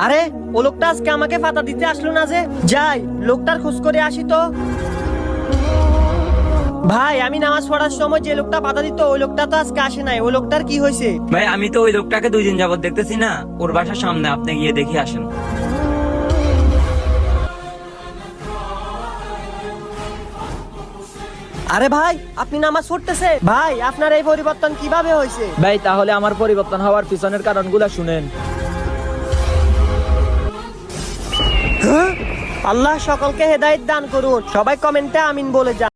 আরে ও লোকটা আজকে আমাকে পাতা দিতে আসলো না যে, যাই লোকটার খোঁজ করে আসি তো। ভাই আমি নামাজ পড়ার সময় যে লোকটা পাতা দিত ওই লোকটা তো আজকে আসে নাই, ওই লোকটার কি হয়েছে? ভাই আমি তো ওই লোকটাকে 2 দিন যাবত দেখতেছি না, ওর বাসার সামনে, আপনি গিয়ে দেখে আসেন। আরে ভাই আপনি নামাজ পড়তেছে ভাই, আপনার এই পরিবর্তন কিভাবে হয়েছে? ভাই তাহলে আমার পরিবর্তন হওয়ার পিছনের কারণগুলো শুনেন। আল্লাহ সকলকে হেদায়েত দান করুন, সবাই কমেন্টে আমিন বলে যান।